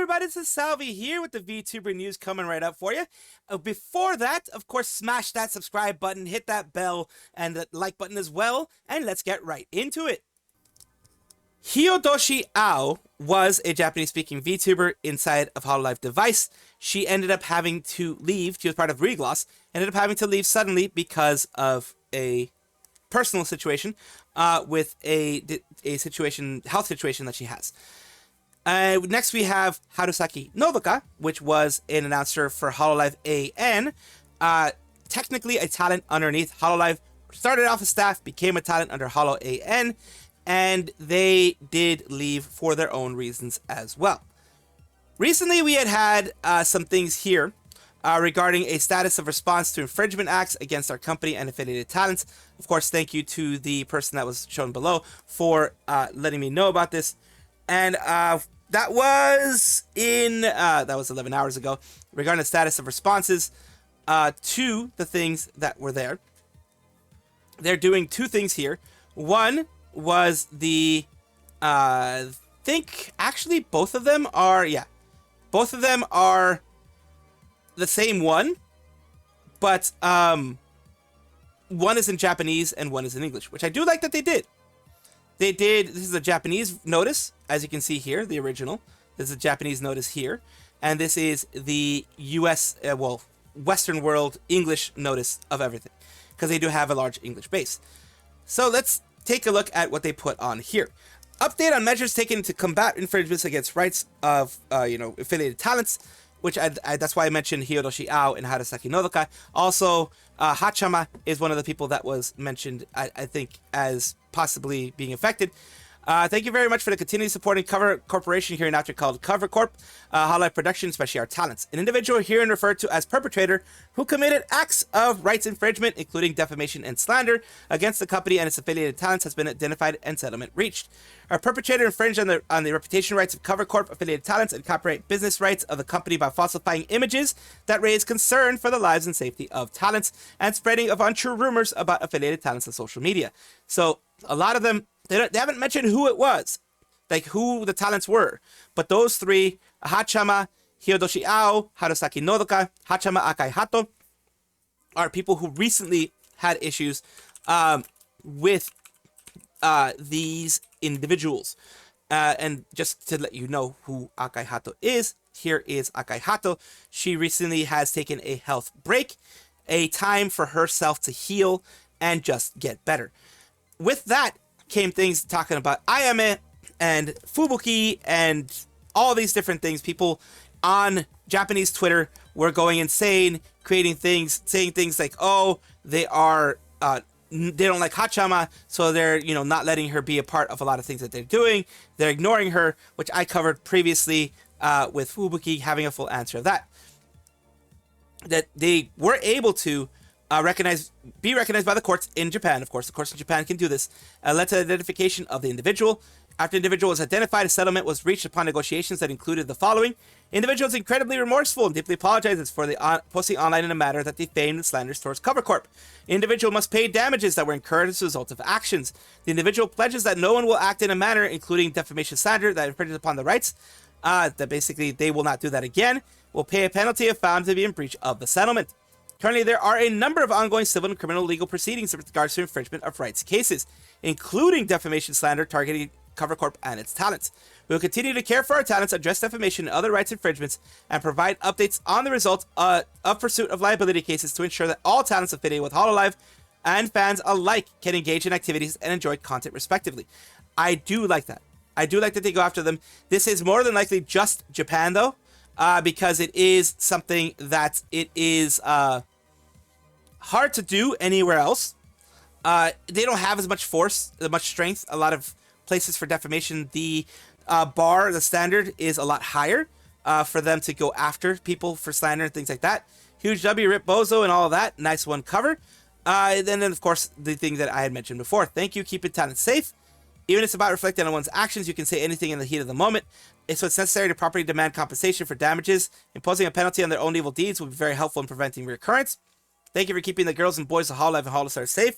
everybody, this is Salvi here with the VTuber news coming right up for you. Before that, of course, smash that subscribe button, hit that bell, and the like button as well, and let's get right into it. Hyodoshi Ao was a Japanese-speaking VTuber inside of Hololive device. She ended up having to leave. She was part of Regloss, ended up having to leave suddenly because of a personal situation with a health situation that she has. Next we have Harusaki Nodoka, which was an announcer for Hololive AN. Technically a talent underneath Hololive. Started off as staff, became a talent under Holo AN, and they did leave for their own reasons as well. Recently we had some things here regarding a status of response to infringement acts against our company and affiliated talents. Of course, thank you to the person that was shown below for letting me know about this. And that was 11 hours ago, regarding the status of responses to the things that were there. They're doing two things here. One was the, actually both of them are the same one, but one is in Japanese and one is in English, which I do like that they did. This is a Japanese notice, as you can see here, the original. This is a Japanese notice here. And this is the US, Western world English notice of everything, because they do have a large English base. So let's take a look at what they put on here. Update on measures taken to combat infringements against rights of, affiliated talents, which that's why I mentioned Hyodoshi Ao and Harusaki Nodoka. Also, Hachama is one of the people that was mentioned, I think, as possibly being affected. Thank you very much for the continued supporting Cover Corporation here in After called Cover Corp, Hololive Production, especially our talents. An individual herein referred to as perpetrator who committed acts of rights infringement, including defamation and slander, against the company and its affiliated talents has been identified and settlement reached. Our perpetrator infringed on the reputation rights of Cover Corp affiliated talents and copyright business rights of the company by falsifying images that raise concern for the lives and safety of talents and spreading of untrue rumors about affiliated talents on social media. So a lot of them, they haven't mentioned who it was, like who the talents were, but those three, Hachama, Hyodoshi Ao, Harusaki Nodoka, Hachama Akai Hato, are people who recently had issues with these individuals. And just to let you know who Akai Hato is, here is Akai Hato. She recently has taken a health break, a time for herself to heal and just get better. With that came things talking about Ayame and Fubuki and all these different things. People on Japanese Twitter were going insane, creating things, saying things like, "Oh, they don't like Hachama, so they're not letting her be a part of a lot of things that they're doing. They're ignoring her," which I covered previously with Fubuki having a full answer of that. That they were able to be recognized by the courts in Japan. Of course, the courts in Japan can do this. Led to the identification of the individual. After the individual was identified, a settlement was reached upon negotiations that included the following. Individual is incredibly remorseful and deeply apologizes for the posting online in a manner that defamed and slanders towards Cover Corp. Individual must pay damages that were incurred as a result of actions. The individual pledges that no one will act in a manner, including defamation, slander, that infringes upon the rights. That basically they will not do that again. Will pay a penalty if found to be in breach of the settlement. Currently, there are a number of ongoing civil and criminal legal proceedings with regards to infringement of rights cases, including defamation, slander, targeting Cover Corp and its talents. We will continue to care for our talents, address defamation and other rights infringements, and provide updates on the results of pursuit of liability cases to ensure that all talents affiliated with Hololive and fans alike can engage in activities and enjoy content respectively. I do like that. I do like that they go after them. This is more than likely just Japan, though, because it is something that it is hard to do anywhere else. They don't have as much force, as much strength. A lot of places for defamation, the the standard is a lot higher for them to go after people for slander and things like that. Huge W, Rip Bozo, and all of that. Nice one cover. And then, of course, the thing that I had mentioned before. Thank you, keep your talent safe. Even if it's about reflecting on one's actions, you can say anything in the heat of the moment. So it's necessary to properly demand compensation for damages. Imposing a penalty on their own evil deeds will be very helpful in preventing reoccurrence. Thank you for keeping the girls and boys of Hololive and Holostars safe.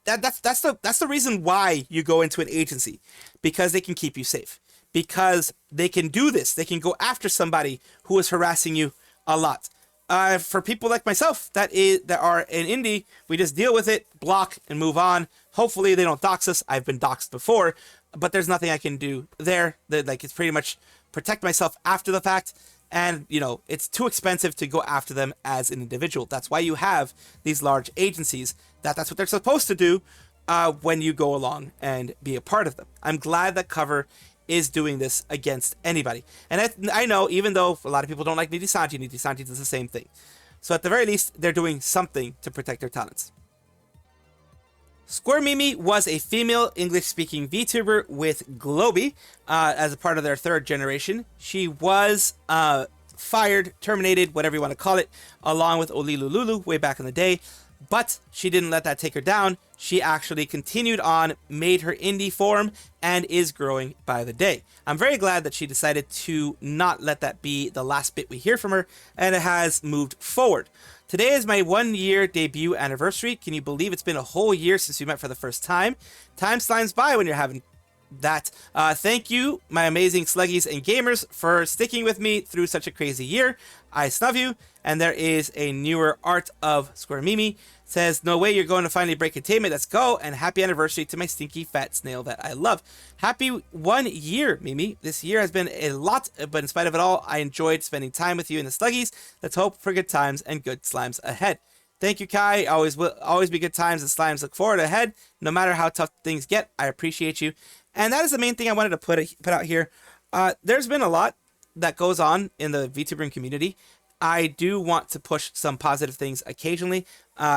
That's the reason why you go into an agency, because they can keep you safe. because they can do this. They can go after somebody who is harassing you a lot. For people like myself that are in indie, we just deal with it, block, and move on. Hopefully they don't dox us. I've been doxed before, but there's nothing I can do there. Like, it's pretty much protect myself after the fact. And, you know, it's too expensive to go after them as an individual. That's why you have these large agencies. That's what they're supposed to do when you go along and be a part of them. I'm glad that Cover is doing this against anybody. And I know, even though a lot of people don't like Nidhi Sanji does the same thing. So at the very least, they're doing something to protect their talents. Squirmimi was a female English-speaking VTuber with Globy as a part of their third generation. She was fired, terminated, whatever you want to call it, along with Olilululu way back in the day. But she didn't let that take her down. She actually continued on, made her indie form, and is growing by the day. I'm very glad that she decided to not let that be the last bit we hear from her, and it has moved forward. Today is my 1-year debut anniversary. Can you believe it's been a whole year since we met for the first time? Time slimes by when you're having that. Thank you, my amazing sluggies and gamers, for sticking with me through such a crazy year. I snub you. And there is a newer art of Squirmimi. Says, no way you're going to finally break containment. Let's go. And happy anniversary to my stinky fat snail that I love. Happy 1 year, Mimi. This year has been a lot, but in spite of it all, I enjoyed spending time with you and the sluggies. Let's hope for good times and good slimes ahead. Thank you, Kai. Always be good times and slimes look forward ahead. No matter how tough things get, I appreciate you. And that is the main thing I wanted to put out here. There's been a lot that goes on in the VTubing community. I do want to push some positive things occasionally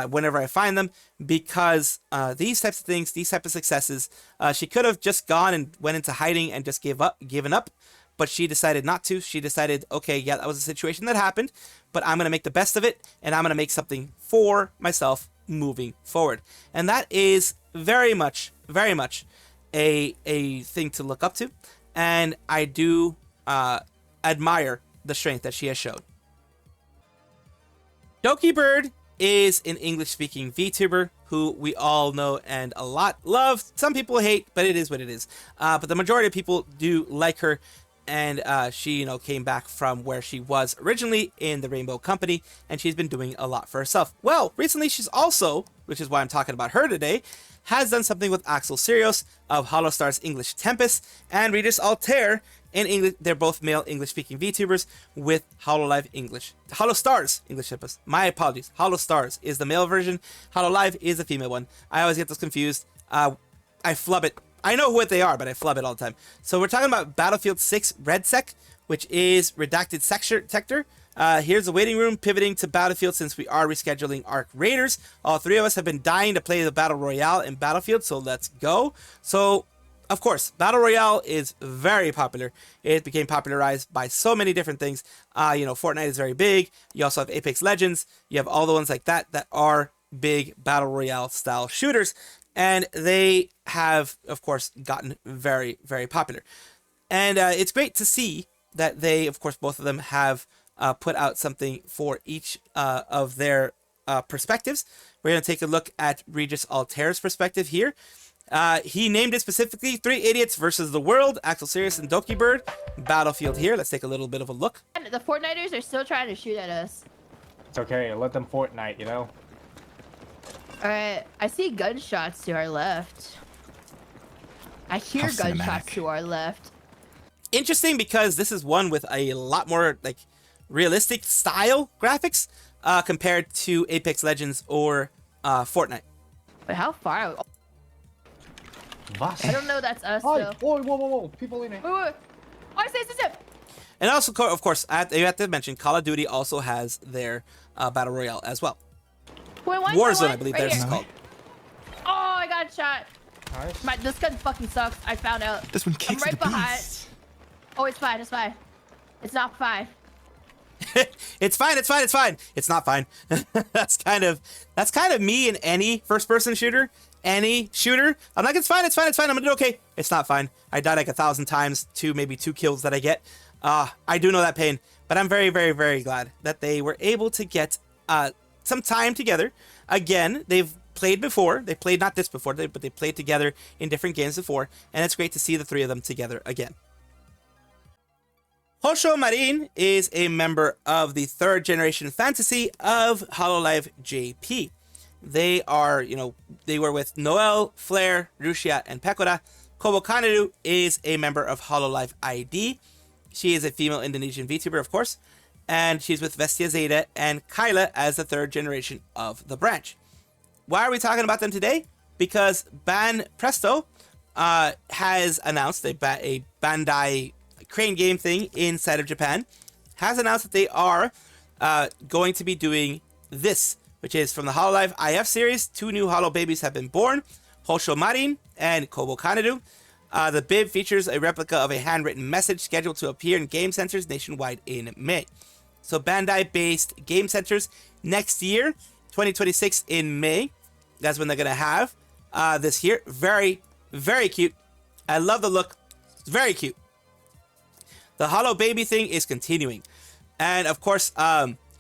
whenever I find them, because these types of things, these types of successes, she could have just gone and went into hiding and just given up, but she decided not to. She decided, okay, yeah, that was a situation that happened, but I'm going to make the best of it, and I'm going to make something for myself moving forward. And that is very much a thing to look up to, and I do admire the strength that she has showed. Doki Bird is an English-speaking VTuber who we all know and a lot love. Some people hate, but it is what it is. But the majority of people do like her, and she, came back from where she was originally in the Rainbow Company, and she's been doing a lot for herself. Well, recently she's also, which is why I'm talking about her today, has done something with Axel Syrios of Holostars English Tempus and Regis Altare in English. They're both male English-speaking VTubers with Hololive Holostars English Tempus. My apologies. Holostars is the male version. Hololive is the female one. I always get those confused. I flub it. I know what they are, but I flub it all the time. So we're talking about Battlefield 6 RedSec, which is redacted sector. Here's the waiting room, pivoting to Battlefield since we are rescheduling Arc Raiders. All three of us have been dying to play the Battle Royale in Battlefield, so let's go. So, of course, Battle Royale is very popular. It became popularized by so many different things. Fortnite is very big. You also have Apex Legends. You have all the ones like that are big Battle Royale style shooters. And they have, of course, gotten very, very popular. And it's great to see that they, of course, both of them have put out something for each of their perspectives. We're going to take a look at Regis Altare's perspective here. He named it specifically 3 Idiots versus the World, Axel Syrios and Doki Bird. Battlefield here. Let's take a little bit of a look. The Fortniters are still trying to shoot at us. It's okay. Let them Fortnite, Alright, I see gunshots to our left. I hear gunshots to our left. Interesting, because this is one with a lot more realistic style graphics compared to Apex Legends or Fortnite. But how far? Was? I don't know. That's us Hi. though. Whoa! People in it. Wait. Oh, I see. And also, of course, you have to mention Call of Duty also has their Battle Royale as well. Wait, Warzone, I believe right theirs is called. Oh, I got shot. Nice. This gun fucking sucks. I found out. This one kicks I'm right the behind. beast. Oh, it's fine. It's not fine. It's fine. It's not fine. That's kind of me in any first-person shooter. Any shooter. I'm like, it's fine. I'm gonna do okay. It's not fine. I died 1,000 times to maybe 2 kills that I get. I do know that pain, but I'm very, very, very glad that they were able to get some time together. Again, they've played before. They played not this before, but they played together in different games before, and it's great to see the 3 of them together again. Hoshou Marine is a member of the 3rd generation fantasy of Hololive JP. They are, they were with Noel, Flare, Rushia, and Pekora. Kobo Kanadu is a member of Hololive ID. She is a female Indonesian VTuber, of course. And she's with Vestia Zeta and Kyla as the 3rd generation of the branch. Why are we talking about them today? Because Ban Presto has announced a Bandai crane game thing inside of Japan, has announced that they are going to be doing this, which is from the Hololive IF series. 2 new Holo babies have been born, Hoshou Marine and Kobo Kanadu. The bib features a replica of a handwritten message scheduled to appear in game centers nationwide in May. So Bandai-based game centers next year, 2026 in May. That's when they're going to have this here. Very, very cute. I love the look. It's very cute. The Holo Baby thing is continuing. And of course,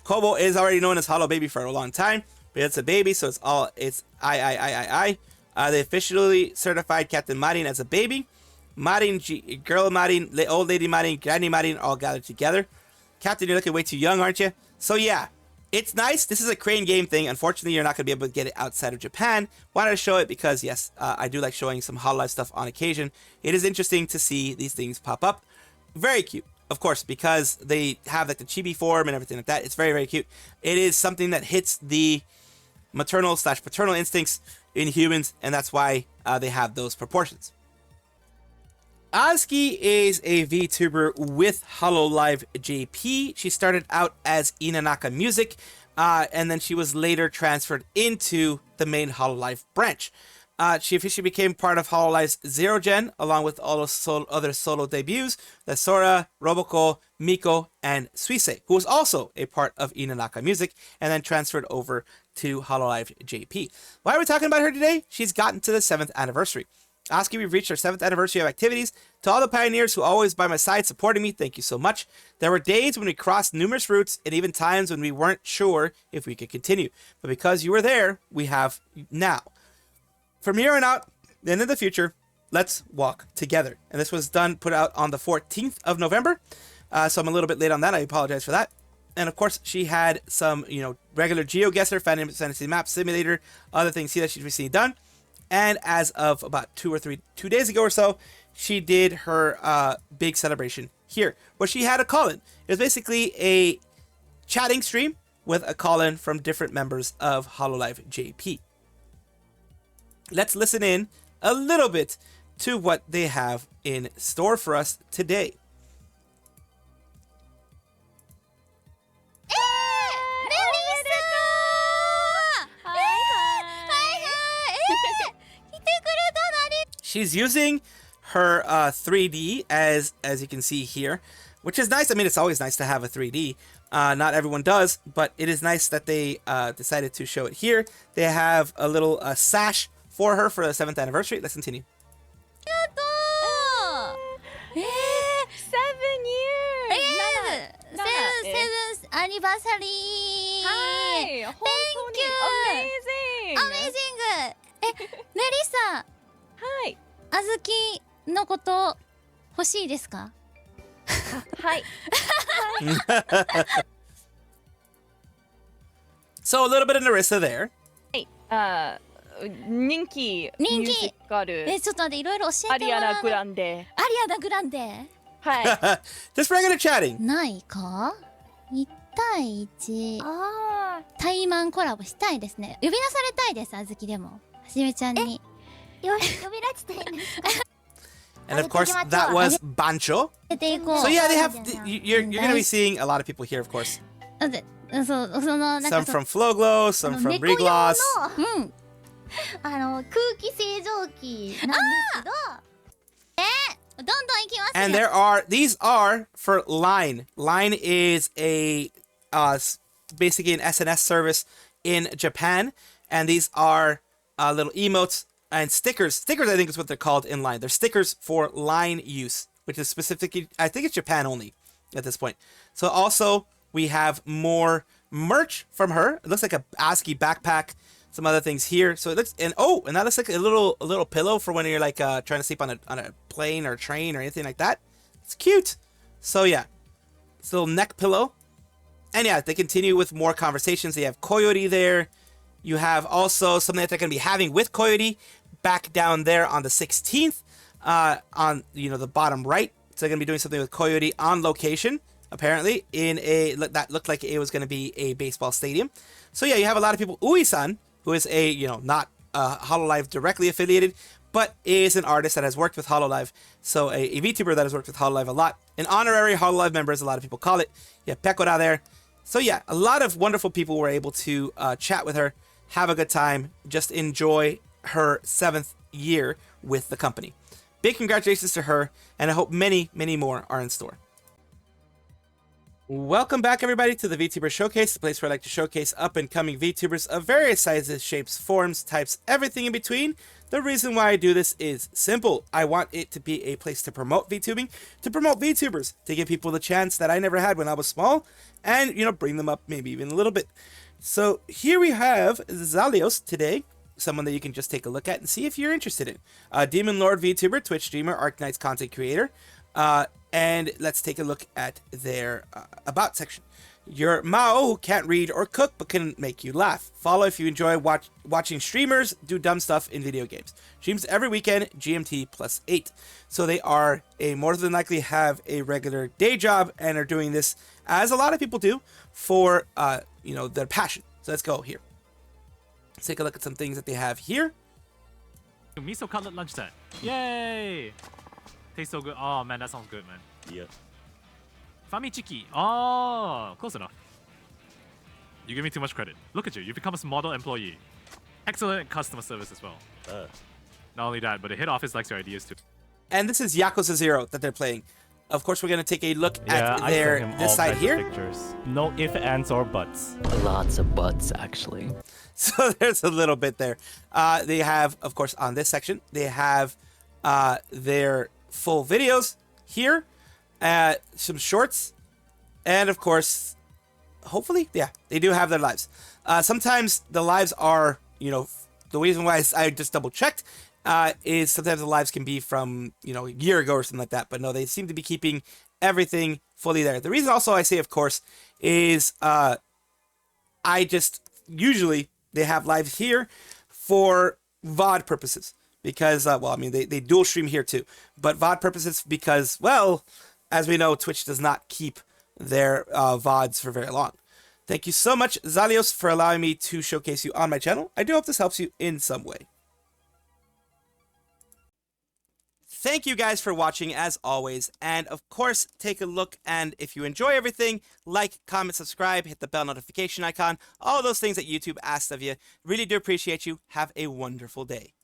Kobo is already known as Holo Baby for a long time. But it's a baby, so it's I. They officially certified Captain Marin as a baby. Marin, Girl Marin, Old Lady Marin, Granny Marin all gathered together. Captain, you're looking way too young, aren't you? So yeah, it's nice. This is a crane game thing. Unfortunately, you're not going to be able to get it outside of Japan. Wanted to show it because, yes, I do like showing some Hololive stuff on occasion. It is interesting to see these things pop up. Very cute, of course, because they have like the chibi form and everything like that. It's very, very cute. It is something that hits the maternal/paternal instincts in humans, and that's why they have those proportions. AZKi is a VTuber with Hololive JP. She started out as Inonaka Music, and then she was later transferred into the main Hololive branch. She officially became part of Hololive's 0 Gen, along with all other solo debuts, the Sora, Roboco, Miko, and Suise, who was also a part of Inonaka Music, and then transferred over to Hololive JP. Why are we talking about her today? She's gotten to the 7th anniversary. AZKi, we've reached our 7th anniversary of activities. To all the pioneers who always by my side supporting me, thank you so much. There were days when we crossed numerous routes and even times when we weren't sure if we could continue. But because you were there, we have now. From here on out, and in the future, let's walk together. And this was put out on the 14th of November. So I'm a little bit late on that. I apologize for that. And of course, she had some, regular GeoGuessr, Fantasy Map Simulator, other things here that she's recently done. And as of about 2 days ago or so, she did her big celebration here, where she had a call-in. It was basically a chatting stream with a call-in from different members of Hololive JP. Let's listen in a little bit to what they have in store for us today. She's using her 3D as you can see here, which is nice. I mean, it's always nice to have a 3D. Not everyone does, but it is nice that they decided to show it here. They have a little sash for her for the 7th anniversary. Let's continue. 7 years! 7th anniversary! Hi! Thank you! Amazing! Amazing! メリさん、はい。あずきのこと欲しいですか？はい。So a little bit of Narissa there. はい。人気ミュージカル。ちょっと待って、いろいろ教えてもらわない。アリアナグランデ。アリアナグランデ。はい。Just regular chatting. ないか？1対1。ああ。対マンコラボしたいですね。呼び出されたいです、あずきでも。はじめちゃんに。呼び出していいんですか？And of course, that was Bancho. So yeah, they have. You're going to be seeing a lot of people here, of course. Some from Flowglow, some from Regloss. 空気清浄機なんですけど、どんどん行きますよ。 And these are for Line. Line is a basically an SNS service in Japan, and these are little emotes and stickers. Stickers, I think, is what they're called in Line. They're stickers for Line use, which is specifically, I think it's Japan only at this point. So also we have more merch from her. It looks like a AZKi backpack. Some other things here. So it looks, and that looks like a little pillow for when you're like trying to sleep on a plane or train or anything like that. It's cute. So yeah, It's a little neck pillow. And yeah, they continue with more conversations. They have Coyote there. You have also something that they're going to be having with Coyote back down there on the 16th, on, you know, the bottom right. So they're going to be doing something with Coyote on location, apparently, in a, that looked like it was going to be a baseball stadium. So yeah, you have a lot of people. Ui-san, who is a, you know, not Hololive directly affiliated, but is an artist that has worked with Hololive. So a VTuber that has worked with Hololive a lot. An honorary Hololive member, as a lot of people call it. Yeah, Pekora there. So yeah, a lot of wonderful people were able to chat with her, have a good time, just enjoy her 7th year with the company. Big congratulations to her, and I hope many, many more are in store. Welcome back, everybody, to the VTuber Showcase, the place where I like to showcase up-and-coming VTubers of various sizes, shapes, forms, types, everything in between. The reason why I do this is simple. I want it to be a place to promote VTubing, to promote VTubers, to give people the chance that I never had when I was small, and, you know, bring them up maybe even a little bit. So here we have Zaleos today, someone that you can just take a look at and see if you're interested in. Demon Lord VTuber, Twitch streamer, Arknight's content creator. And let's take a look at their about section. You're Mao, who can't read or cook but can make you laugh. Follow if you enjoy watching streamers do dumb stuff in video games. Streams every weekend, GMT +8. So they are more than likely have a regular day job and are doing this, as a lot of people do, for you know, their passion. So let's go here. Let's take a look at some things that they have here. Miso cutlet lunch set. Yay! Tastes so good. Oh man, that sounds good, man. Yeah. Famichiki. Oh, close enough. You give me too much credit. Look at you. You've become a model employee. Excellent customer service as well. Not only that, but the head office likes your ideas too. And this is Yakuza 0 that they're playing. Of course, we're going to take a look at this side here. Pictures. No ifs, ands, or buts. Lots of butts, actually. So there's a little bit there. They have, of course, on this section, they have their full videos here, some shorts, and of course, hopefully, yeah, they do have their lives. Sometimes the lives are, you know, the reason why I just double checked is sometimes the lives can be from, you know, a year ago or something like that, but no, they seem to be keeping everything fully there. The reason also I say, of course, is I just usually they have lives here for VOD purposes. Because, well, I mean, they dual stream here too. But VOD purposes because, well, as we know, Twitch does not keep their VODs for very long. Thank you so much, Zaleos, for allowing me to showcase you on my channel. I do hope this helps you in some way. Thank you guys for watching, as always. And, of course, take a look. And if you enjoy everything, like, comment, subscribe, hit the bell notification icon. All those things that YouTube asks of you. Really do appreciate you. Have a wonderful day.